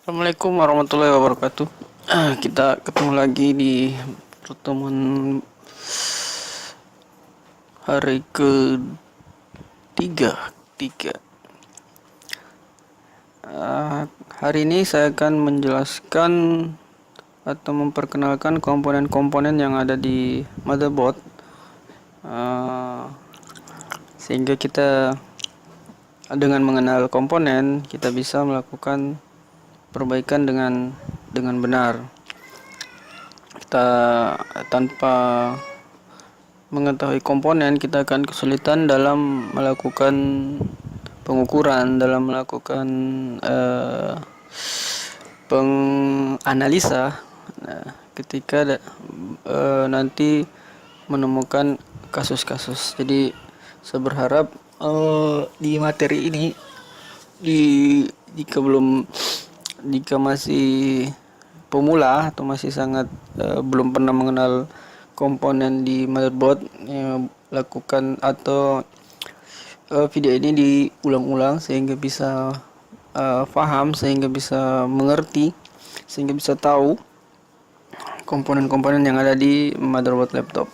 Assalamualaikum warahmatullahi wabarakatuh. Kita ketemu lagi di pertemuan hari ketiga. Hari ini saya akan menjelaskan atau memperkenalkan komponen-komponen yang ada di motherboard, sehingga kita dengan mengenal komponen kita bisa melakukan perbaikan dengan benar. Kita tanpa mengetahui komponen, kita akan kesulitan dalam melakukan pengukuran, dalam melakukan penganalisa. Ketika nanti menemukan kasus-kasus. Jadi saya berharap di materi ini, jika masih pemula atau masih sangat belum pernah mengenal komponen di motherboard, lakukan atau video ini diulang-ulang sehingga bisa paham, sehingga bisa mengerti, sehingga bisa tahu komponen-komponen yang ada di motherboard laptop.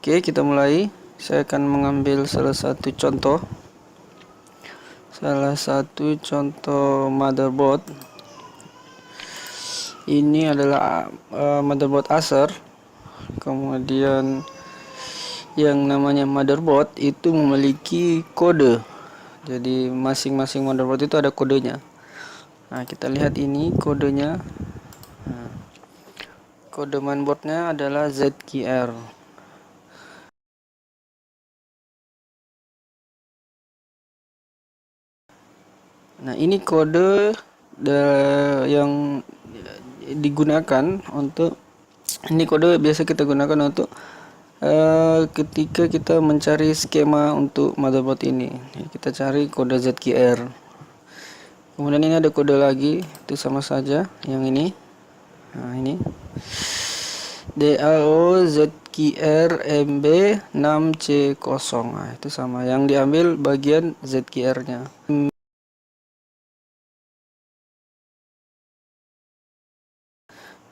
Oke, kita mulai. Saya akan mengambil salah satu contoh motherboard. Ini adalah motherboard Acer. Kemudian yang namanya motherboard itu memiliki kode. Jadi masing-masing motherboard itu ada kodenya. Nah, kita lihat ini kodenya. Kode mainboardnya adalah ZQR. Nah, ini kode yang digunakan untuk, ini kode biasa kita gunakan untuk ketika kita mencari skema untuk motherboard ini. Kita cari kode ZQR. Kemudian ini ada kode lagi, itu sama saja yang ini. Nah, ini DAO ZQR MB6C0. Nah, itu sama, yang diambil bagian ZQR-nya.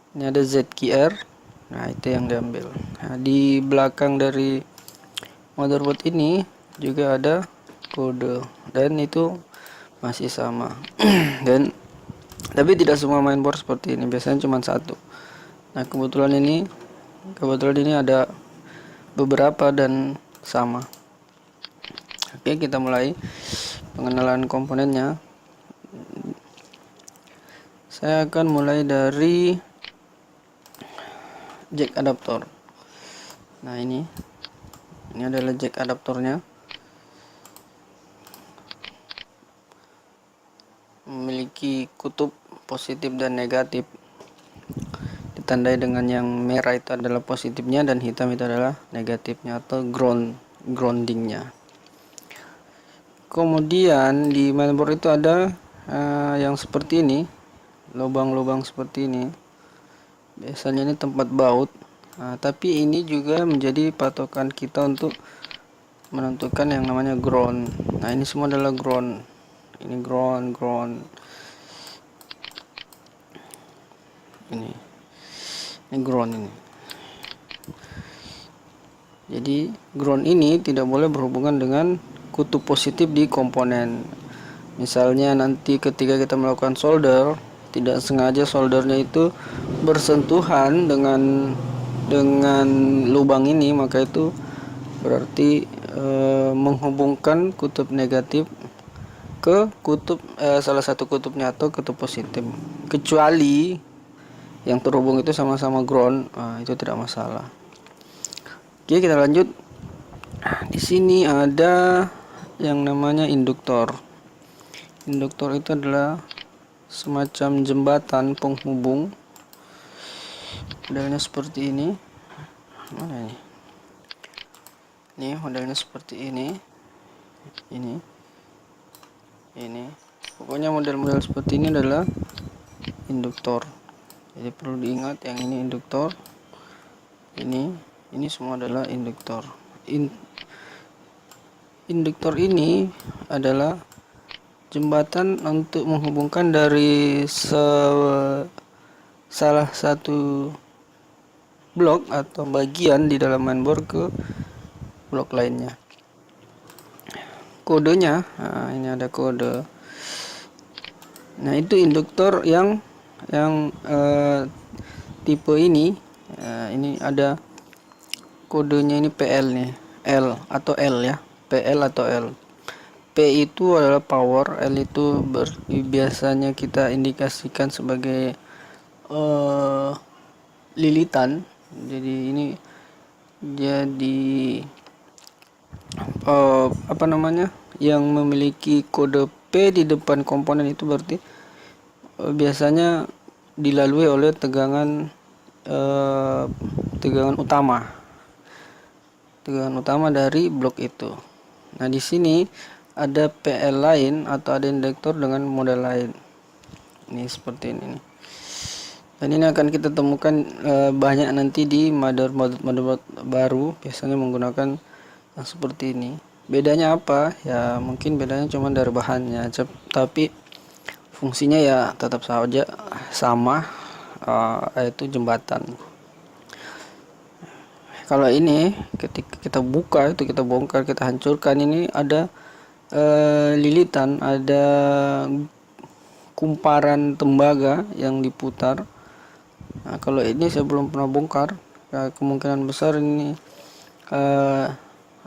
Ini ada ZQR. Nah, itu yang diambil. Nah, di belakang dari motherboard ini juga ada kode, dan itu masih sama. Dan tapi tidak semua mainboard seperti ini, biasanya cuma satu. Nah, kebetulan ini ada beberapa dan sama. Oke, kita mulai pengenalan komponennya. Saya akan mulai dari jack adaptor. Nah, ini adalah jack adaptornya. Memiliki kutub positif dan negatif. Ditandai dengan yang merah itu adalah positifnya dan hitam itu adalah negatifnya atau groundingnya. Kemudian di mainboard itu ada yang seperti ini, lubang-lubang seperti ini. Biasanya ini tempat baut. Nah, tapi ini juga menjadi patokan kita untuk menentukan yang namanya ground. Nah, ini semua adalah ground. Ini ground. Ini ground ini. Jadi ground ini tidak boleh berhubungan dengan kutub positif di komponen. Misalnya nanti ketika kita melakukan solder, tidak sengaja soldernya itu bersentuhan dengan lubang ini, maka itu berarti menghubungkan kutub negatif ke kutub salah satu kutubnya atau kutub positif. Kecuali yang terhubung itu sama-sama ground, itu tidak masalah. Oke, kita lanjut. Di sini ada yang namanya induktor. Induktor itu adalah semacam jembatan penghubung. Modelnya seperti ini. Mana ini? Ini modelnya seperti ini. Ini. Pokoknya model-model seperti ini adalah induktor. Jadi perlu diingat, yang ini induktor. Ini semua adalah induktor. Induktor ini adalah jembatan untuk menghubungkan dari salah satu blok atau bagian di dalam mainboard ke blok lainnya. Kodenya, nah ini ada kode. Nah itu induktor yang tipe ini. Ini ada kodenya, ini PL nih, L atau L ya, PL atau L. P itu adalah power, L itu biasanya kita indikasikan sebagai lilitan. Jadi ini jadi apa namanya, yang memiliki kode P di depan komponen itu berarti biasanya dilalui oleh tegangan utama dari blok itu. Nah di sini ada PL lain atau ada induktor dengan model lain. Ini seperti ini nih. Dan ini akan kita temukan banyak nanti di motherboard baru, biasanya menggunakan yang seperti ini. Bedanya apa? Ya mungkin bedanya cuma dari bahannya, tapi fungsinya ya tetap saja sama, yaitu jembatan. Kalau ini ketika kita buka, itu kita bongkar, kita hancurkan, ini ada lilitan, ada kumparan tembaga yang diputar. Nah, kalau ini saya belum pernah bongkar, ya, kemungkinan besar ini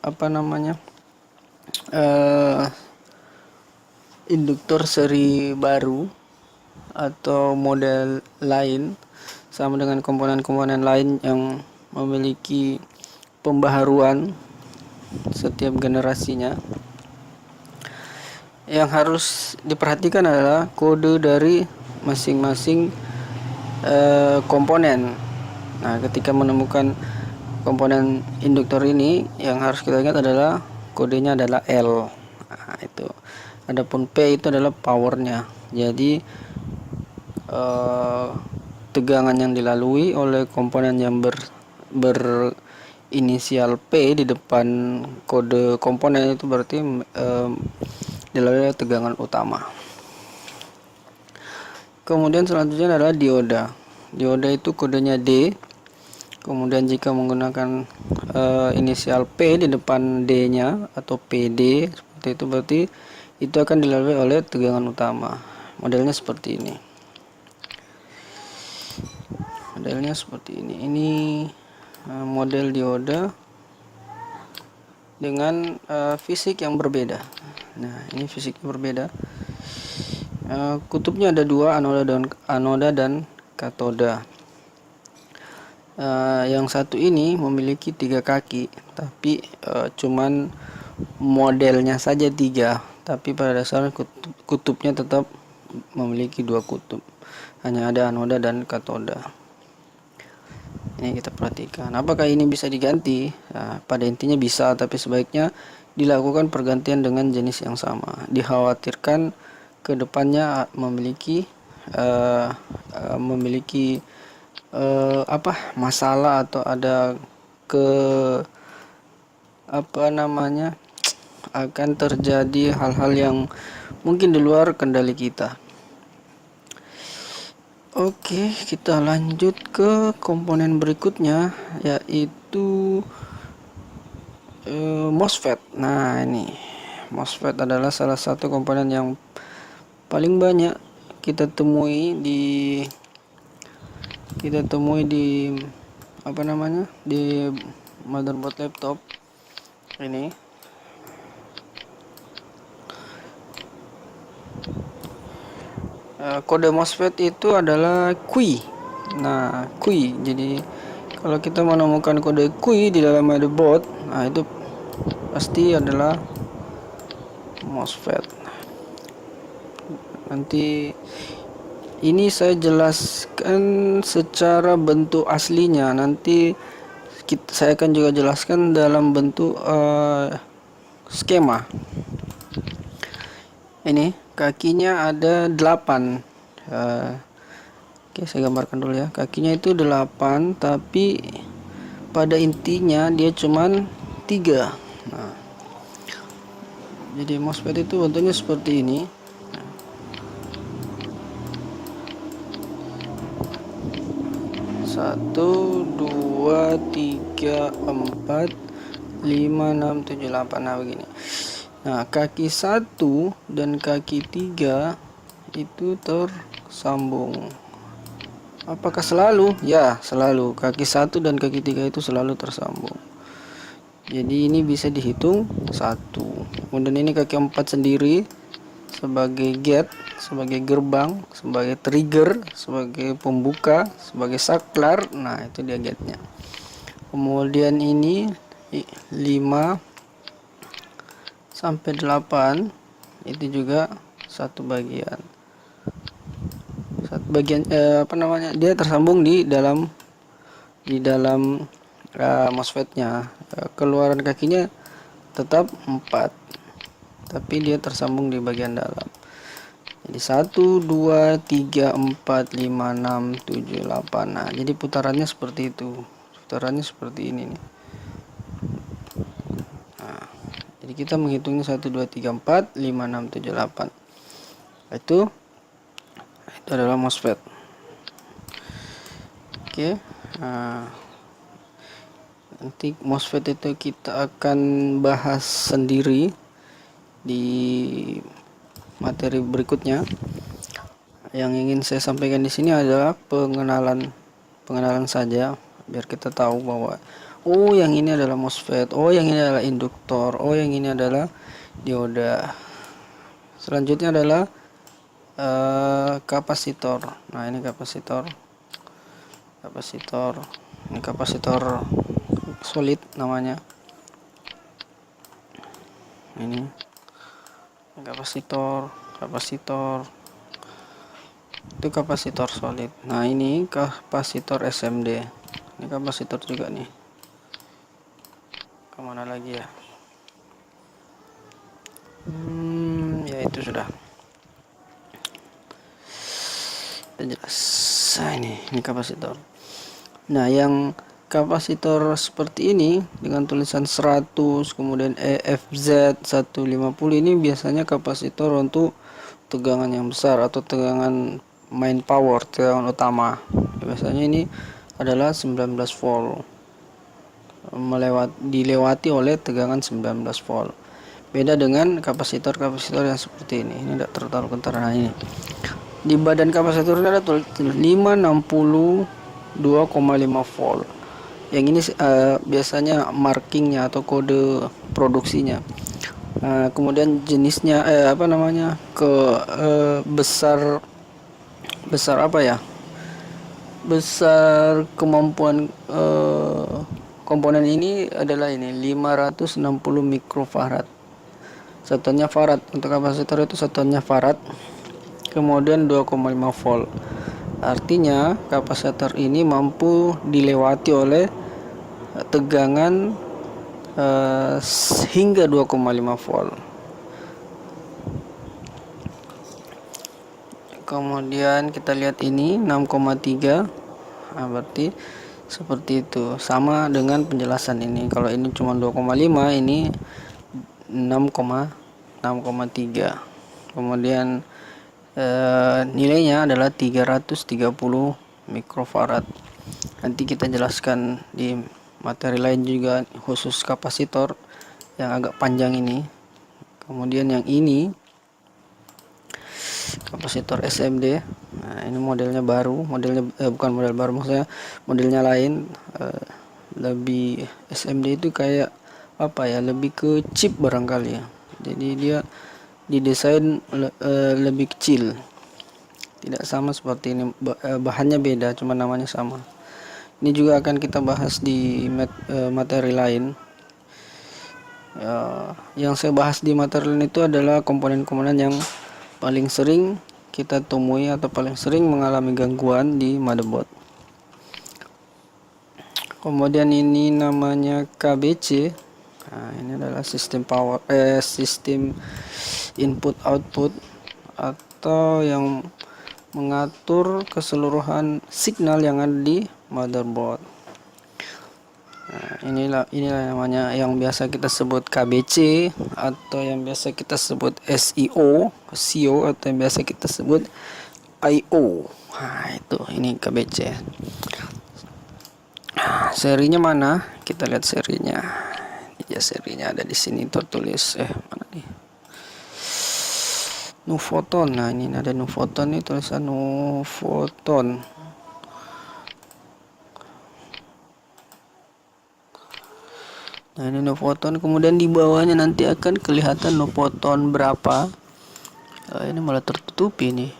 apa namanya, induktor seri baru atau model lain, sama dengan komponen-komponen lain yang memiliki pembaharuan setiap generasinya. Yang harus diperhatikan adalah kode dari masing-masing komponen. Nah, ketika menemukan komponen induktor ini, yang harus kita ingat adalah kodenya adalah L. Nah, itu. Adapun P itu adalah powernya. Jadi tegangan yang dilalui oleh komponen yang berinisial P di depan kode komponen itu berarti dilalui oleh tegangan utama. Kemudian selanjutnya adalah dioda. Dioda itu kodenya D. Kemudian jika menggunakan inisial P di depan D-nya atau PD seperti itu, berarti itu akan dilalui oleh tegangan utama. Modelnya seperti ini. Ini model dioda dengan fisik yang berbeda. Nah, ini fisiknya berbeda. Kutubnya ada dua, anoda dan katoda. Yang satu ini memiliki 3 kaki, tapi cuman modelnya saja 3, tapi pada dasarnya kutubnya tetap memiliki 2 kutub. Hanya ada anoda dan katoda. Ini kita perhatikan. Apakah ini bisa diganti? Nah, pada intinya bisa, tapi sebaiknya dilakukan pergantian dengan jenis yang sama. Dikhawatirkan kedepannya memiliki masalah atau ada akan terjadi hal-hal yang mungkin di luar kendali kita. Oke, kita lanjut ke komponen berikutnya, yaitu MOSFET. Nah, ini MOSFET adalah salah satu komponen yang paling banyak kita temui di di motherboard laptop ini. Kode MOSFET itu adalah QI. Nah, QI. Jadi kalau kita menemukan kode QI di dalam motherboard, nah itu pasti adalah MOSFET. Nanti ini saya jelaskan secara bentuk aslinya. Nanti saya akan juga jelaskan dalam bentuk skema. Ini kakinya ada 8. Oke, saya gambarkan dulu ya. Kakinya itu 8, tapi pada intinya dia cuman 3. Nah, jadi MOSFET itu bentuknya seperti ini. 1 2 3 4 5 6 7 8. Nah begini. Nah kaki 1 dan kaki 3 itu tersambung. Apakah selalu? Ya, selalu. Kaki 1 dan kaki 3 itu selalu tersambung. Jadi ini bisa dihitung 1. Kemudian ini kaki 4 sendiri sebagai gate, sebagai gerbang, sebagai trigger, sebagai pembuka, sebagai saklar. Nah, itu dia gate-nya. Kemudian ini 5 sampai 8 itu juga satu bagian. Dia tersambung di dalam MOSFET-nya. Keluaran kakinya tetap 4, tapi dia tersambung di bagian dalam. Jadi 1 2 3 4 5 6 7 8. Nah, jadi putarannya seperti itu. Putarannya seperti ini nih. Nah, jadi kita menghitungnya 1 2 3 4 5 6 7 8. Itu adalah MOSFET. Oke. Nah, nanti MOSFET itu kita akan bahas sendiri di materi berikutnya. Yang ingin saya sampaikan di sini adalah pengenalan saja, biar kita tahu bahwa oh yang ini adalah MOSFET, oh yang ini adalah induktor, oh yang ini adalah dioda. Selanjutnya adalah kapasitor. Nah, ini kapasitor. Ini kapasitor solid namanya. Ini kapasitor itu kapasitor solid. Nah, ini kapasitor SMD. Ini kapasitor juga nih. Kemana lagi ya? Ya itu sudah. Jelas. Nah, ini kapasitor. Nah, yang kapasitor seperti ini dengan tulisan 100 kemudian EFZ 150 ini biasanya kapasitor untuk tegangan yang besar atau tegangan main power, tegangan utama. Biasanya ini adalah 19 volt. Dilewati oleh tegangan 19 volt. Beda dengan kapasitor yang seperti ini. Ini tidak terlalu kental. Nah, ini di badan kapasitor ini ada tulis 562,5 volt. Yang ini biasanya markingnya atau kode produksinya. Kemudian jenisnya besar apa ya? Besar kemampuan komponen ini adalah ini 560 mikrofarad. Satuannya farad. Untuk kapasitor itu satuannya farad. Kemudian 2,5 volt. Artinya kapasitor ini mampu dilewati oleh tegangan hingga 2,5 volt. Kemudian kita lihat ini 6,3. Nah, berarti seperti itu. Sama dengan penjelasan ini. Kalau ini cuma 2,5, ini 6,3. Kemudian nilainya adalah 330 mikrofarad. Nanti kita jelaskan di materi lain juga khusus kapasitor yang agak panjang ini. Kemudian yang ini kapasitor SMD. Nah, ini modelnya baru, bukan model baru, maksudnya modelnya lain. Lebih SMD itu kayak apa ya, lebih ke chip barangkali ya. Jadi dia didesain lebih kecil, tidak sama seperti ini. Bahannya beda, cuma namanya sama. Ini juga akan kita bahas di materi lain. Yang saya bahas di materi lain itu adalah komponen-komponen yang paling sering kita temui atau paling sering mengalami gangguan di motherboard. Kemudian ini namanya KBC. Nah, ini adalah sistem input output atau yang mengatur keseluruhan signal yang ada di motherboard. Nah, inilah namanya yang biasa kita sebut KBC atau yang biasa kita sebut SIO atau yang biasa kita sebut IO. Nah, ini KBC. serinya mana? Kita lihat serinya. Ya, serinya ada di sini tertulis mana nih? Nuvoton. Nah, ini ada Nuvoton nih, tulisan Nuvoton. Nah, ini Nuvoton, kemudian di bawahnya nanti akan kelihatan Nuvoton berapa. Ini malah tertutupi nih.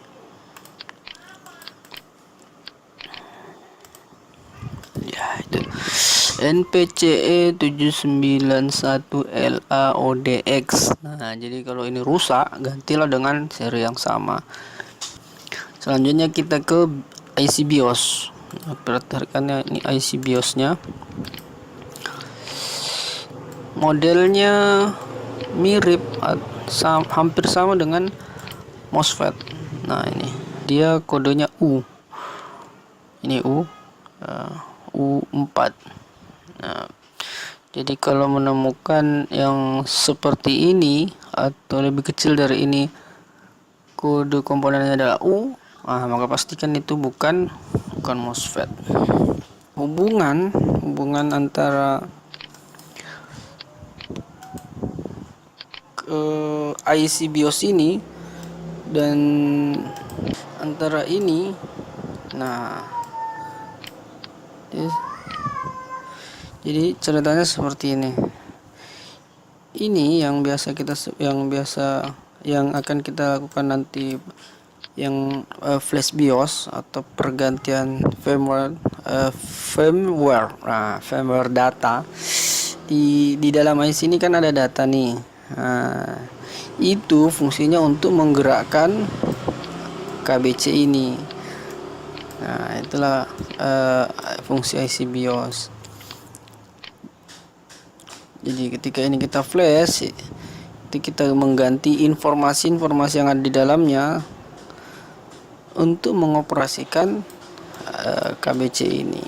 Ya, itu NPCE 791LAODX. Nah, jadi kalau ini rusak, gantilah dengan seri yang sama. Selanjutnya kita ke IC BIOS. Nah, perhatikan ya, ini IC BIOS-nya. Modelnya mirip, hampir sama dengan MOSFET. Nah, ini dia kodenya U. Ini U4. Nah, jadi kalau menemukan yang seperti ini atau lebih kecil dari ini, kode komponennya adalah U, maka pastikan itu bukan MOSFET. Hubungan antara IC BIOS ini dan antara ini, nah, jadi ceritanya seperti ini. Ini yang akan kita lakukan nanti, yang flash BIOS atau pergantian firmware data. Di dalam IC ini kan ada data nih. Nah, itu fungsinya untuk menggerakkan KBC ini. Nah, itulah fungsi IC BIOS. Jadi ketika ini kita flash, itu kita mengganti informasi-informasi yang ada di dalamnya untuk mengoperasikan KBC ini.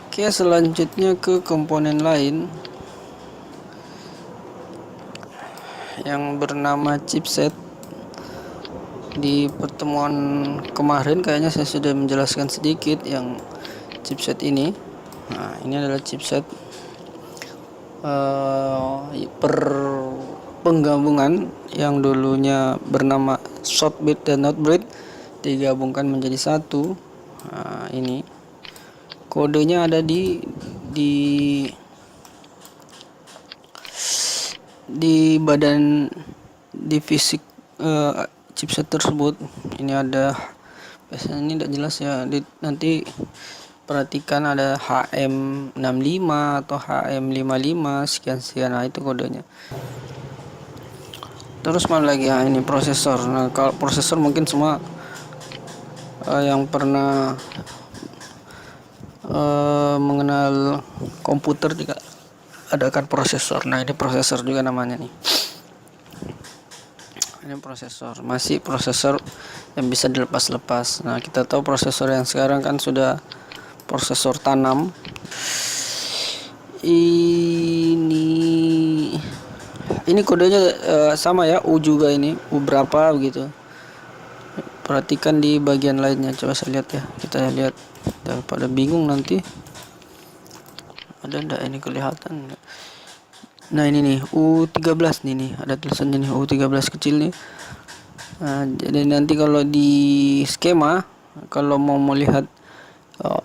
Oke, selanjutnya ke komponen lain yang bernama chipset. Di pertemuan kemarin kayaknya saya sudah menjelaskan sedikit yang chipset ini. Nah, ini adalah chipset penggabungan yang dulunya bernama short bit dan not bit digabungkan menjadi satu. Nah, ini kodenya ada di badan fisik chipset tersebut. Ini ada, biasanya ini tidak jelas ya, nanti perhatikan ada HM65 atau HM55 sekian. Nah, itu kodenya. Terus mana lagi? Ini prosesor. Nah, kalau prosesor mungkin semua yang pernah mengenal komputer juga ada kan prosesor. Nah, ini prosesor juga namanya nih. Ini prosesor, masih prosesor yang bisa dilepas-lepas. Nah, kita tahu prosesor yang sekarang kan sudah prosesor tanam. Ini kodenya sama ya, U juga, ini U berapa begitu. Perhatikan di bagian lainnya, coba saya lihat ya. Kita lihat, daripada bingung nanti. Ada enggak ini kelihatan? Nah, ini nih U13 nih, ada tulisannya nih U13 kecil nih. Nah, jadi nanti kalau di skema, kalau mau melihat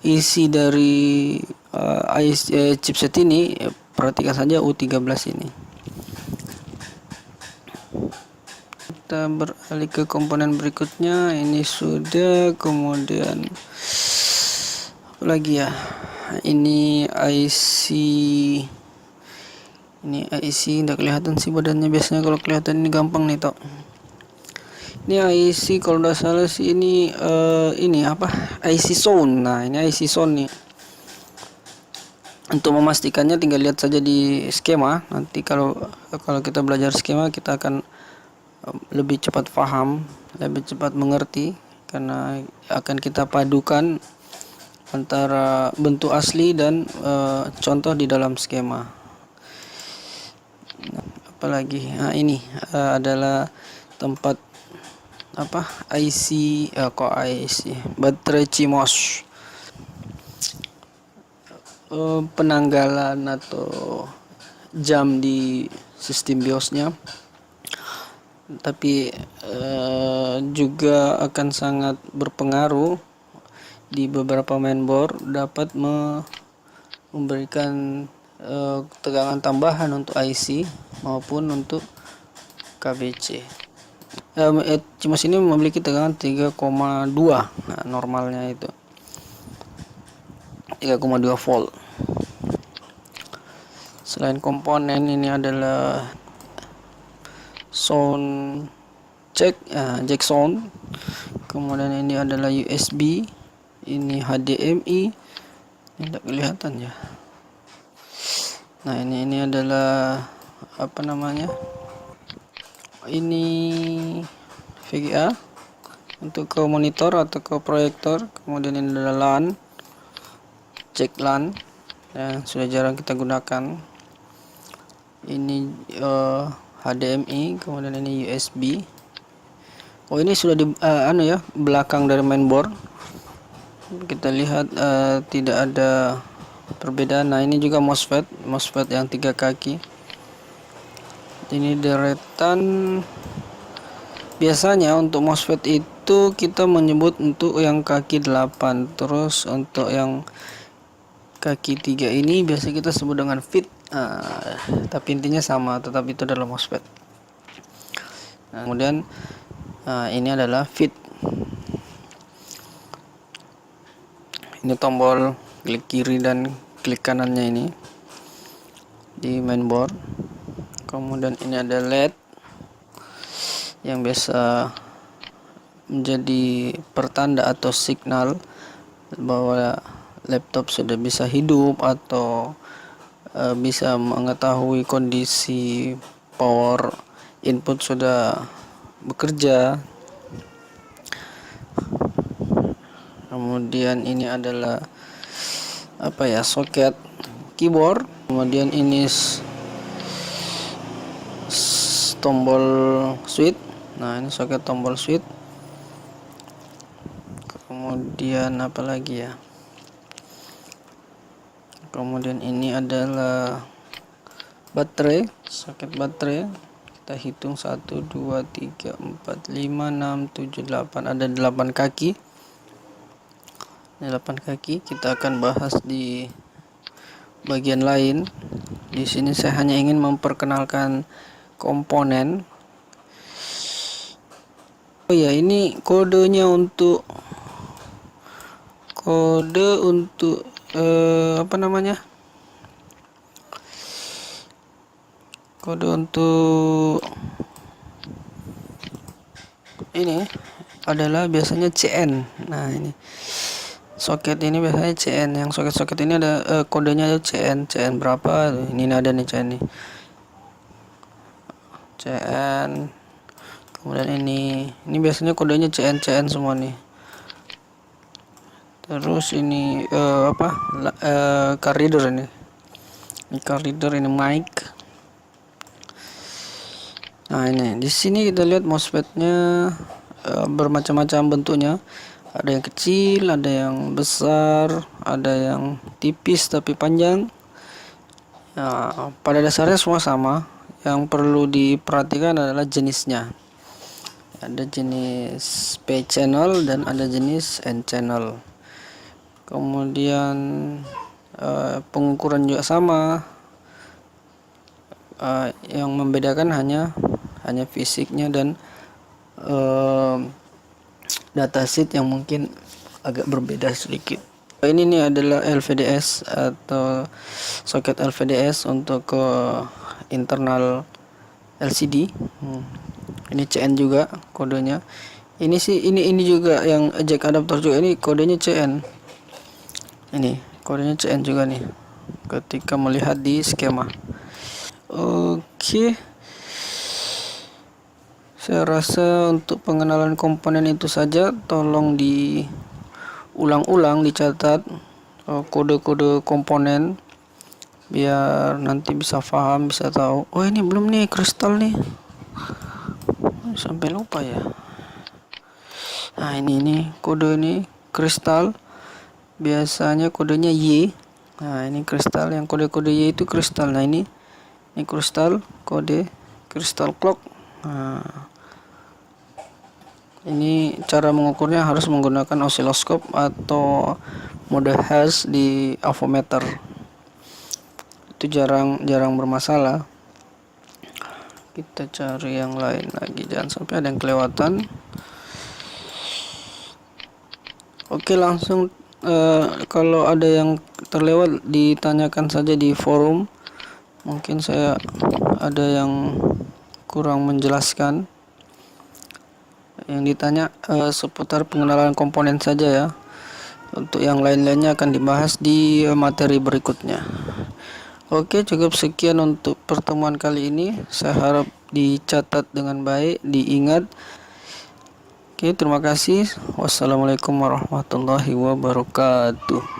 isi dari chipset ini, perhatikan saja U13 ini. Kita beralih ke komponen berikutnya. Ini sudah, kemudian apa lagi ya? Ini IC tidak kelihatan sih badannya. Biasanya kalau kelihatan ini gampang nih toh. Ini IC kalau tidak salah sih ini IC zone. Nah, ini IC zone nih. Untuk memastikannya tinggal lihat saja di skema. Nanti kalau kita belajar skema, kita akan lebih cepat paham, lebih cepat mengerti, karena akan kita padukan antara bentuk asli dan contoh di dalam skema. Apalagi, nah ini adalah tempat IC baterai CMOS. penanggalan atau jam di sistem BIOSnya, tapi juga akan sangat berpengaruh di beberapa mainboard, dapat memberikan tegangan tambahan untuk IC maupun untuk KBC. CMOS ini memiliki tegangan 3,2. Nah, normalnya itu 3,2 volt. Selain komponen, ini adalah sound jack sound. Kemudian ini adalah USB, ini HDMI, ini tidak kelihatan ya. Nah, ini adalah apa namanya, ini VGA untuk ke monitor atau ke proyektor. Kemudian ini adalah LAN, jack LAN yang sudah jarang kita gunakan. Ini HDMI, kemudian ini USB. Oh, ini sudah di belakang dari mainboard. Kita lihat tidak ada perbedaan. Nah, ini juga MOSFET yang 3 kaki. Ini deretan. Biasanya untuk MOSFET itu kita menyebut untuk yang kaki 8, terus untuk yang kaki 3 ini biasa kita sebut dengan FIT. Tapi intinya sama, tetapi itu adalah MOSFET. Kemudian ini adalah FIT. Ini tombol klik kiri dan klik kanannya ini di mainboard. Kemudian ini ada LED yang biasa menjadi pertanda atau signal bahwa laptop sudah bisa hidup atau bisa mengetahui kondisi power input sudah bekerja. Kemudian ini adalah soket keyboard. Kemudian ini tombol switch. Nah, ini soket tombol switch. Kemudian apa lagi ya? Kemudian ini adalah baterai, soket baterai. Kita hitung 1 2 3 4 5 6 7 8, ada 8 kaki. Ini 8 kaki. Kita akan bahas di bagian lain. Di sini saya hanya ingin memperkenalkan komponen. Oh ya, ini kodenya untuk kode untuk ini adalah biasanya CN. Nah, ini soket ini biasanya CN. Yang soket-soket ini ada kodenya ada CN berapa. Ini ada nih CN nih, CN. Kemudian ini biasanya kodenya CN semua nih. Terus ini card reader ini card reader, ini mic. Nah, ini di sini kita lihat MOSFET-nya bermacam-macam bentuknya. Ada yang kecil, ada yang besar, ada yang tipis tapi panjang. Nah, pada dasarnya semua sama. Yang perlu diperhatikan adalah jenisnya. Ada jenis P channel dan ada jenis N channel. Kemudian pengukuran juga sama. Yang membedakan hanya fisiknya dan datasheet yang mungkin agak berbeda sedikit. Ini nih adalah LVDS atau soket LVDS untuk ke internal LCD. Ini CN juga kodenya. Ini juga yang jack adapter juga, ini kodenya CN. Ini kodenya CN juga nih ketika melihat di skema. Oke. Saya rasa untuk pengenalan komponen itu saja. Tolong diulang-ulang, dicatat kode-kode komponen biar nanti bisa paham, bisa tahu. Oh, ini belum nih kristal nih. Sampai lupa ya. Nah, ini kode ini kristal. Biasanya kodenya Y. Nah, ini kristal yang kode-kode Y itu kristal. Nah, ini kristal kode kristal clock. Nah, ini cara mengukurnya harus menggunakan osiloskop atau mode hash di avometer. Itu jarang bermasalah. Kita cari yang lain lagi, jangan sampai ada yang kelewatan. Oke, langsung kalau ada yang terlewat ditanyakan saja di forum. Mungkin saya ada yang kurang menjelaskan. Yang ditanya seputar pengenalan komponen saja ya. Untuk yang lain-lainnya akan dibahas di materi berikutnya. Oke, cukup sekian untuk pertemuan kali ini. Saya harap dicatat dengan baik, diingat. Oke, terima kasih. Wassalamualaikum warahmatullahi wabarakatuh.